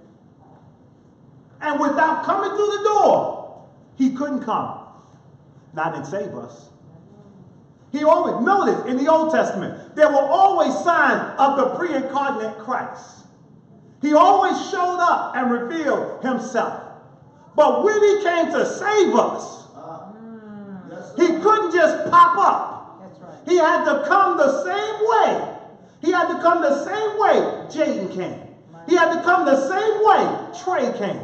And without coming through the door, he couldn't come. Not and save us. He always, notice in the Old Testament, there were always signs of the pre-incarnate Christ. He always showed up and revealed himself. But when he came to save us, he couldn't just pop up. That's right. He had to come the same way. He had to come the same way Jaden came. He had to come the same way Trey came.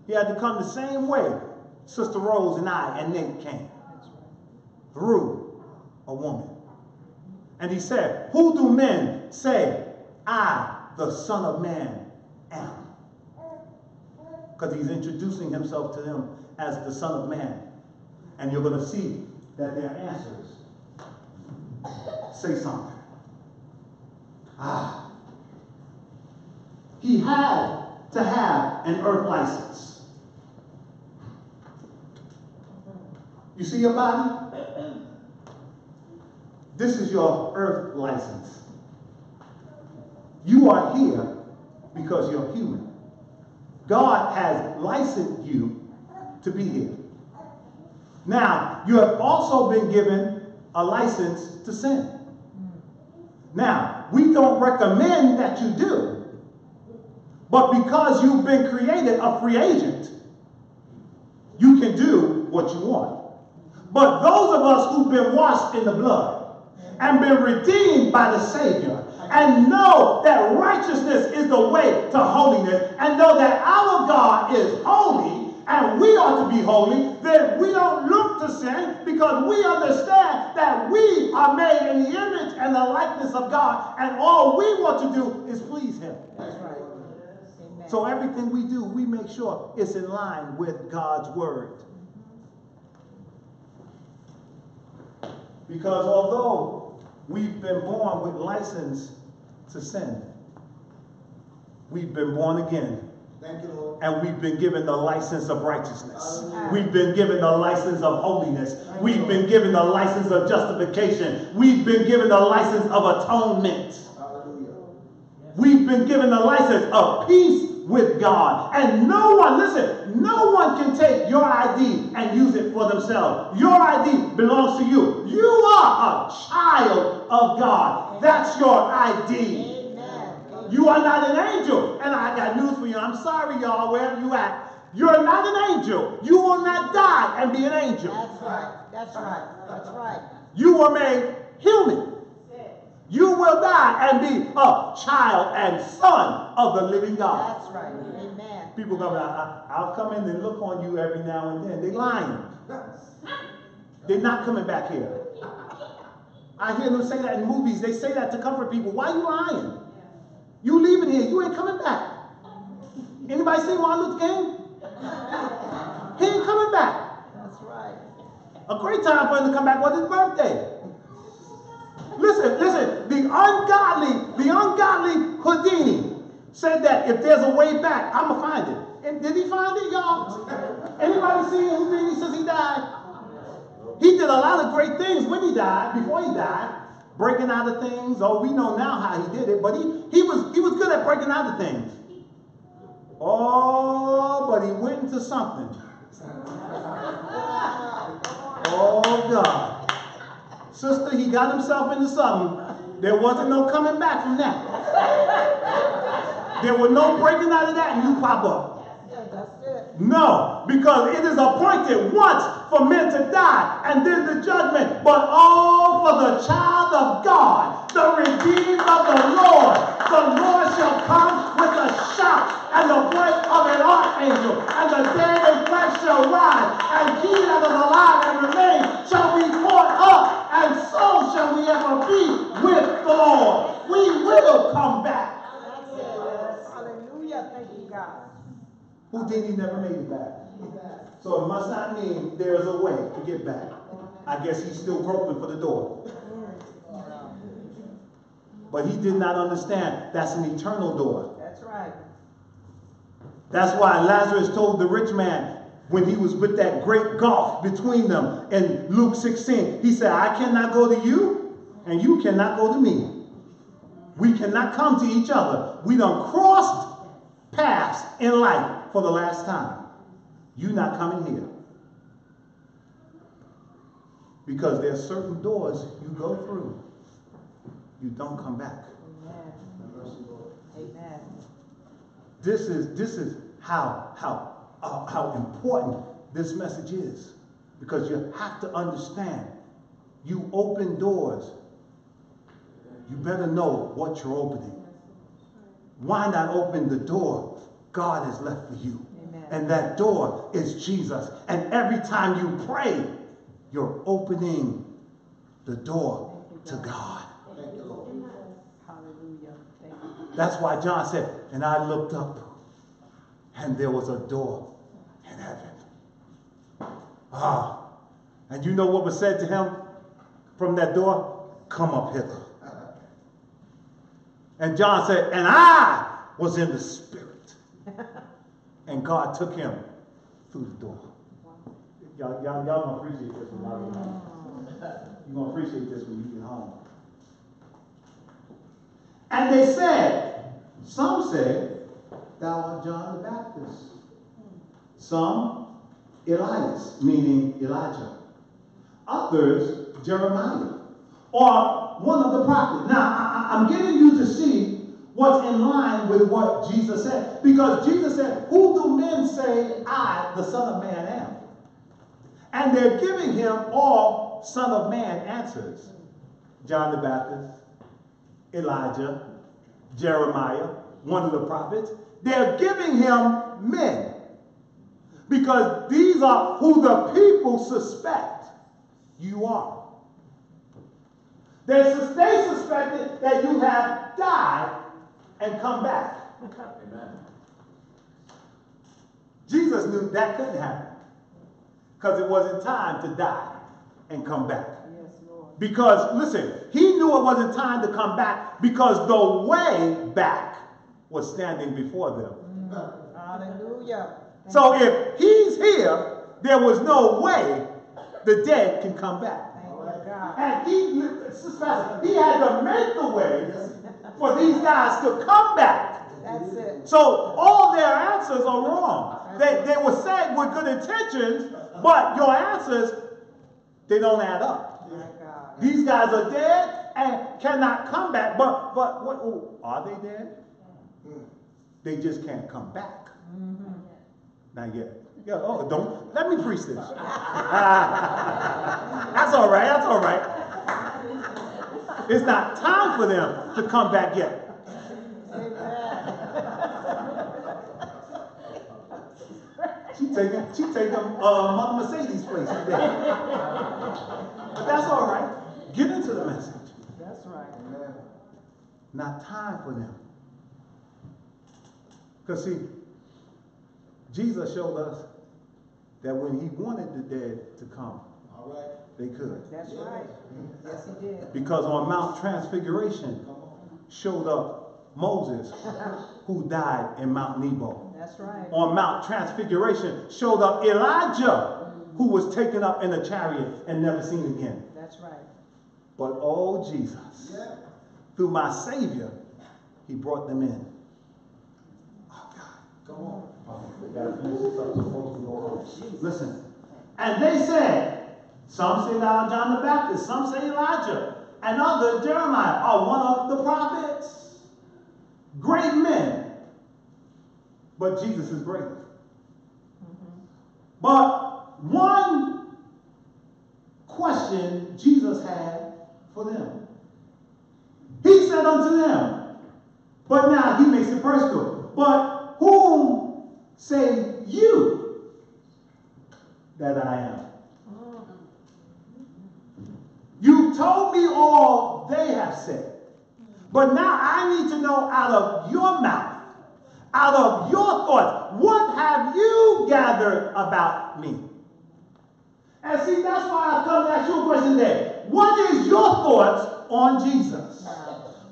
He had to come the same way Sister Rose and I and Nate came. Through a woman. And he said, who do men say I, the Son of Man, am? Because he's introducing himself to them as the Son of Man. And you're going to see that their answers say something. He had to have an earth license. You see your body? This is your earth license. You are here because you're human. God has licensed you to be here. Now, you have also been given a license to sin. Now, we don't recommend that you do, but because you've been created a free agent, you can do what you want. But those of us who've been washed in the blood and been redeemed by the Savior and know that righteousness is the way to holiness and know that our God is holy and we ought to be holy, then we don't look to sin because we understand that we are made in the image and the likeness of God and all we want to do is please Him. That's right. Amen. So everything we do, we make sure it's in line with God's word. Because although we've been born with license to sin, we've been born again. Thank you, Lord. And we've been given the license of righteousness. We've been given the license of holiness. We've been given the license of justification. We've been given the license of atonement. Hallelujah. We've been given the license of peace with God. And no one, listen, no one can take your ID and use it for themselves. Your ID belongs to you. You are a child of God. That's your ID. You are not an angel. And I got news for you. I'm sorry, y'all, wherever you at. You're not an angel. You will not die and be an angel. That's right. That's right. That's right. You were made human. You will die and be a child and son of the living God. That's right. Amen. People come out, I'll come in and look on you every now and then. They're lying. They're not coming back here. I hear them say that in movies. They say that to comfort people. Why are you lying? You leaving here. You ain't coming back. Anybody seen Martin Luther King? He ain't coming back. That's right. A great time for him to come back was his birthday. Listen, the ungodly Houdini said that if there's a way back, I'm going to find it. And did he find it, y'all? Anybody seen Houdini since he died? He did a lot of great things when he died, before he died, breaking out of things. Oh, we know now how he did it, but he was good at breaking out of things. Oh, but he went into something. Oh, God. Sister, he got himself into something. There wasn't no coming back from that. There was no breaking out of that and you pop up. Yeah, that's it. No, because it is appointed once for men to die and then the judgment, but all for the child of God, the redeemed of the Lord. The Lord shall come with a shout and the voice of an archangel, and the dead in flesh shall rise, and he that is alive and remain shall be caught up, and so shall we ever be with the Lord. We will come back. That's it. Hallelujah. Thank you, God. Houdini never made it back. So it must not mean there's a way to get back. I guess he's still groping for the door. But he did not understand that's an eternal door. That's right. That's why Lazarus told the rich man when he was with that great gulf between them in Luke 16, he said, I cannot go to you and you cannot go to me. We cannot come to each other. We done crossed paths in life for the last time. You not coming here. Because there's certain doors you go through. You don't come back. Amen. Amen. This is how important this message is. Because you have to understand, you open doors, you better know what you're opening. Why not open the door God has left for you? Amen. And that door is Jesus. And every time you pray, you're opening the door to God. Hallelujah. Thank you. That's why John said, and I looked up, and there was a door in heaven. And you know what was said to him from that door? Come up hither. And John said, and I was in the Spirit. And God took him through the door. Y'all gonna appreciate this when y'all get home. You're gonna appreciate this when you get home. And they said, some said, thou art John the Baptist. Some, Elias, meaning Elijah. Others, Jeremiah, or one of the prophets. Now, I'm getting you to see what's in line with what Jesus said. Because Jesus said, who do men say I, the Son of Man, am? And they're giving him all Son of Man answers. John the Baptist, Elijah, Jeremiah, one of the prophets. They're giving him men. Because these are who the people suspect you are. They suspected that you have died and come back. Amen. Jesus knew that couldn't happen. Because it wasn't time to die and come back. Yes, Lord. Because, listen, he knew it wasn't time to come back because the way back was standing before them. Hallelujah. So if he's here, there was no way the dead can come back. Thank you, God. And he had to make the way for these guys to come back. That's it. So all their answers are wrong. They were said with good intentions, but your answers, they don't add up. My God. These guys are dead and cannot come back. But what? Oh, are they dead? They just can't come back. Not yet. Yeah, oh, don't let me preach this. That's all right. That's all right. It's not time for them to come back yet. She taking Mother Mercedes' place today. But that's all right. Get into the message. That's right. Not time for them. Because see, Jesus showed us that when he wanted the dead to come, All right. they could. That's right. Yes, he did. Because on Mount Transfiguration showed up Moses, who died in Mount Nebo. That's right. On Mount Transfiguration showed up Elijah, who was taken up in a chariot and never seen again. That's right. But oh Jesus, through my Savior, he brought them in. Oh God. Come on. We gotta finish this up so folks can go home. Listen. And they said, some say thou art John the Baptist, some say Elijah, and others Jeremiah, or one of the prophets. Great men. But Jesus is greater. But one question Jesus had for them. He said unto them, but now he makes it personal. But whom say you that I am? You told me all they have said. But now I need to know out of your mouth, out of your thoughts, what have you gathered about me? And see, that's why I've come to ask you a question today. What is your thoughts on Jesus?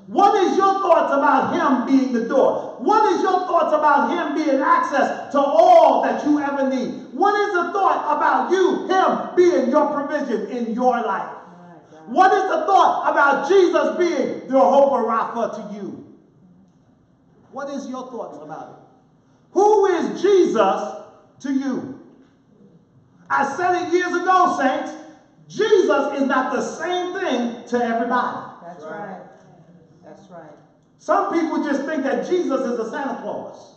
What is your thoughts about him being the door? What is your thoughts about him being access to all that you ever need? What is the thought about you, him being your provision in your life? What is the thought about Jesus being Jehovah Rapha to you? What is your thoughts about it? Who is Jesus to you? I said it years ago, saints. Jesus is not the same thing to everybody. That's right. That's right. Some people just think that Jesus is a Santa Claus.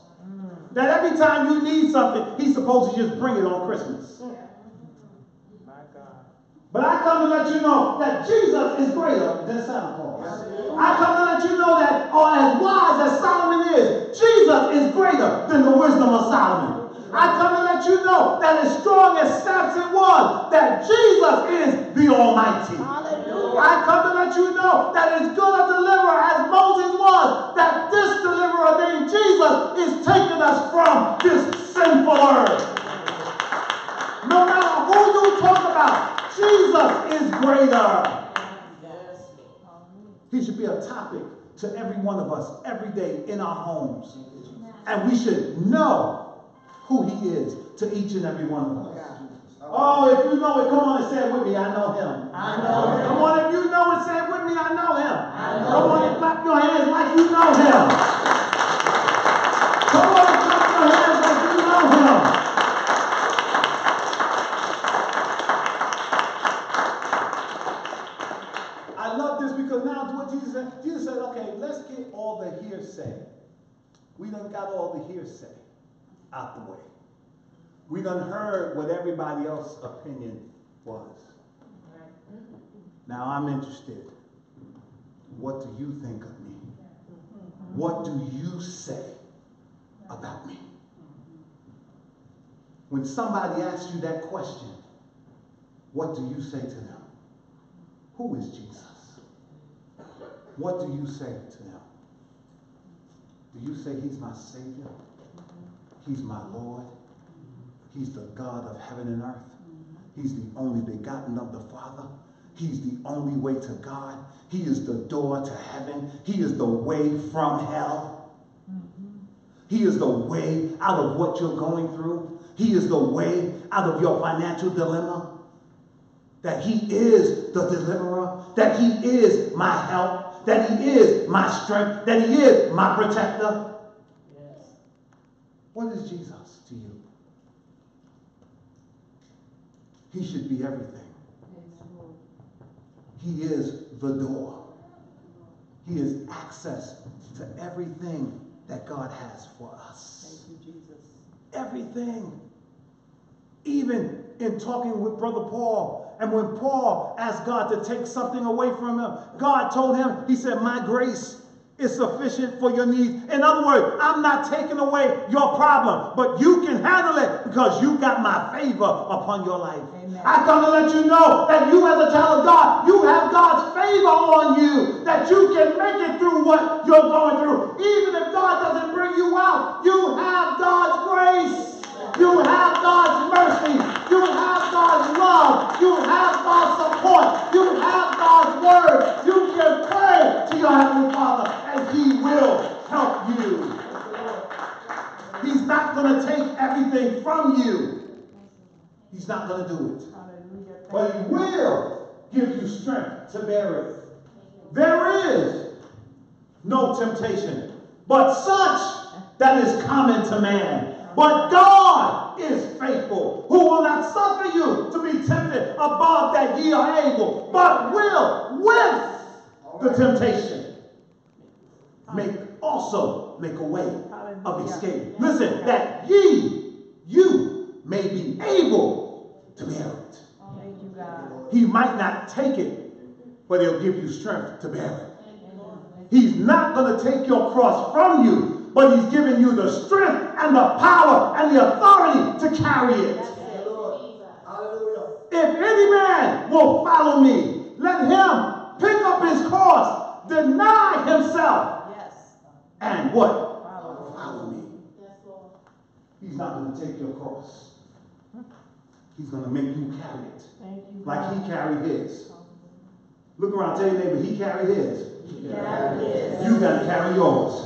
That every time you need something, he's supposed to just bring it on Christmas. My God. But I come to let you know that Jesus is greater than Santa Claus. I come to let you know that, or as wise as Solomon is, Jesus is greater than the wisdom of Solomon. I come to let you know that as strong as Samson was, that Jesus is the Almighty. Hallelujah. I come to let you know that as good a deliverer as Moses was, that this deliverer named Jesus is taking us from this sinful earth. No matter who you talk about, Jesus is greater. He should be a topic to every one of us every day in our homes. And we should know who he is to each and every one of us. Oh, if you know it, come on and say it with me. I know him. I know him. Come on, if you know it, say it with me. I know him. I know Come on him. and clap your hands like you know him. Come on and clap your hands like you know him. I love this because now what Jesus said, Jesus said, okay, let's get all the hearsay. We done got all the hearsay out the way. We done heard what everybody else's opinion was. Now I'm interested. What do you think of me? What do you say about me? When somebody asks you that question, what do you say to them? Who is Jesus? What do you say to them? Do you say he's my Savior? He's my Lord? He's the God of heaven and earth? He's the only begotten of the Father? He's the only way to God? He is the door to heaven? He is the way from hell? He is the way out of what you're going through? He is the way out of your financial dilemma? That he is the deliverer? That he is my help? That he is my strength? That he is my protector? Yes. What is Jesus to you? He should be everything. He is the door. He is access to everything that God has for us. Thank you, Jesus. Everything. Even in talking with Brother Paul, and when Paul asked God to take something away from him, God told him, he said, my grace is sufficient for your needs. In other words, I'm not taking away your problem, but you can handle it because you got my favor upon your life. Amen. I come to let you know that you as a child of God, you have God's favor on you, that you can make it through what you're going through. Even if God doesn't bring you out, you have God's grace. You have God's mercy. You have God's love. You have God's support. You have God's word. You can pray to your Heavenly Father and he will help you. He's not going to take everything from you. He's not going to do it. But he will give you strength to bear it. There is no temptation but such that is common to man. But God is faithful, who will not suffer you to be tempted above that ye are able, but will, with the temptation, make a way of escape. Listen, that you may be able to bear it. Thank you, God. He might not take it, but he'll give you strength to bear it. He's not going to take your cross from you, but he's giving you the strength and the power and the authority to carry it. If any man will follow me, let him pick up his cross, deny himself, and what? Follow me. He's not going to take your cross. He's going to make you carry it. Like he carried his. Look around, tell your neighbor, he carried his. You got to carry yours.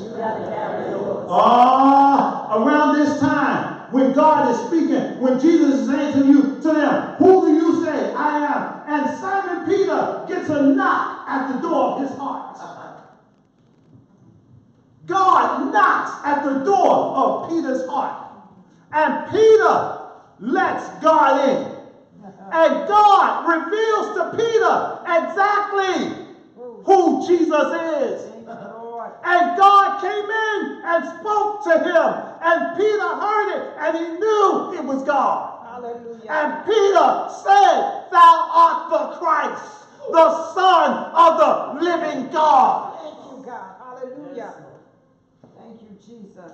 Around this time, when God is speaking, when Jesus is saying to them, who do you say I am? And Simon Peter gets a knock at the door of his heart. God knocks at the door of Peter's heart. And Peter lets God in. And God reveals to Peter exactly who Jesus is. And God came in and spoke to him. And Peter heard it and he knew it was God. Hallelujah. And Peter said, thou art the Christ, the Son of the living God. Thank you, God. Hallelujah. Thank you, Jesus.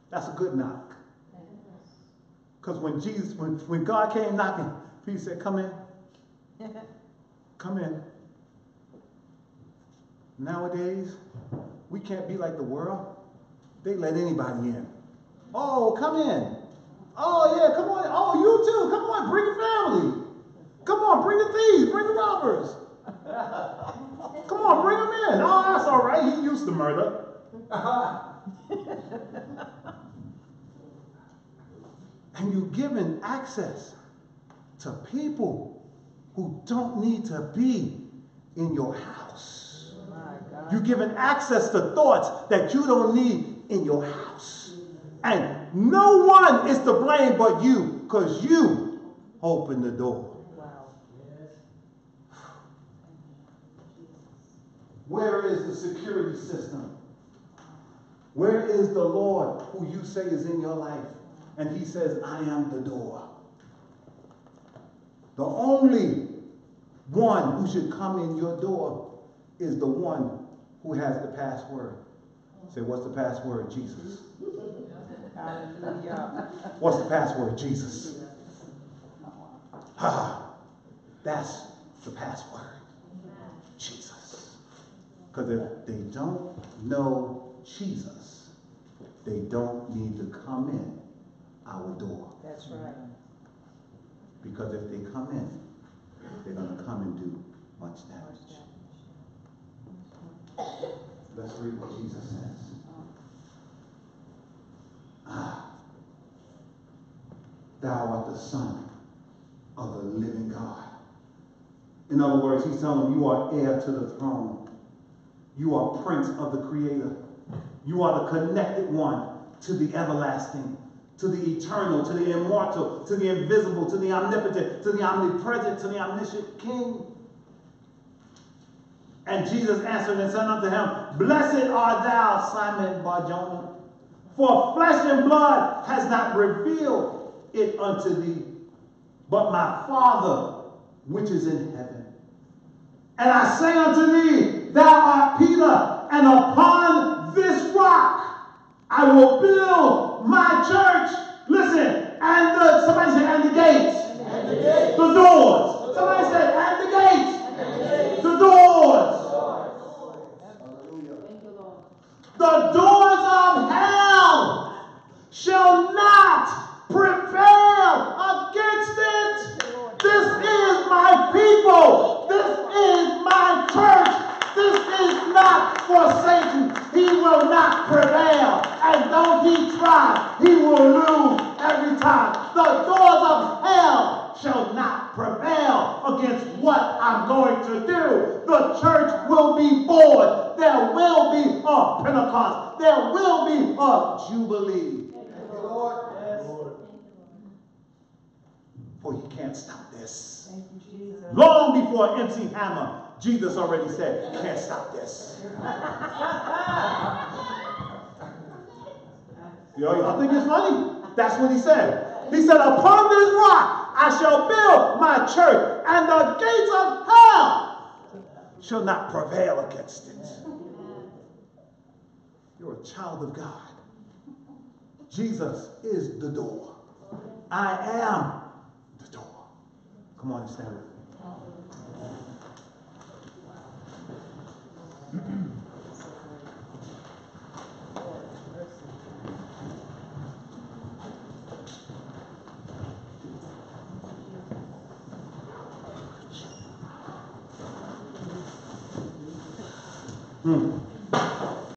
That's a good knock. Because when God came knocking, Peter said, come in. Come in. Nowadays, we can't be like the world. They let anybody in. Oh, come in. Oh, yeah, come on. Oh, you too. Come on, bring your family. Come on, bring the thieves, bring the robbers. Come on, bring them in. Oh, that's all right. He used to murder. And you're given access to people who don't need to be in your house. You're given access to thoughts that you don't need in your house. And no one is to blame but you, because you opened the door. Wow. Where is the security system? Where is the Lord who you say is in your life? And he says, I am the door. The only one who should come in your door is the one who has the password. Say, what's the password? Jesus. Hallelujah. What's the password? Jesus. That's the password. Jesus. Because if they don't know Jesus, they don't need to come in our door. That's right. Because if they come in, they're going to come and do much damage. Let's read what Jesus says. Thou art the Son of the living God. In other words, he's telling them, you are heir to the throne. You are prince of the Creator. You are the connected one to the everlasting, to the eternal, to the immortal, to the invisible, to the omnipotent, to the omnipresent, to the omniscient King. And Jesus answered and said unto him, Blessed art thou, Simon Bar-Jonah, for flesh and blood has not revealed it unto thee, but my Father which is in heaven. And I say unto thee, thou art Peter, and upon this rock I will build my church. Listen, and somebody say, and the gates. And the gates. The doors. Somebody say, and the gates. And the gates. The doors. Hallelujah. The doors of hell shall not prevail against it. This is my people. This is my church. This is not for Satan. He will not prevail. And though he try, he will lose every time. The doors of hell shall not prevail against what I'm going to do. The church will be born. There will be a Pentecost. There will be a Jubilee. Thank you, Lord. Yes. For you can't stop this. Thank you, Jesus. Long before MC Hammer, Jesus already said, you can't stop this. Y'all think it's funny? That's what he said. He said, upon this rock I shall build my church, and the gates of hell shall not prevail against it. You're a child of God. Jesus is the door. I am the door. Come on and stand with me.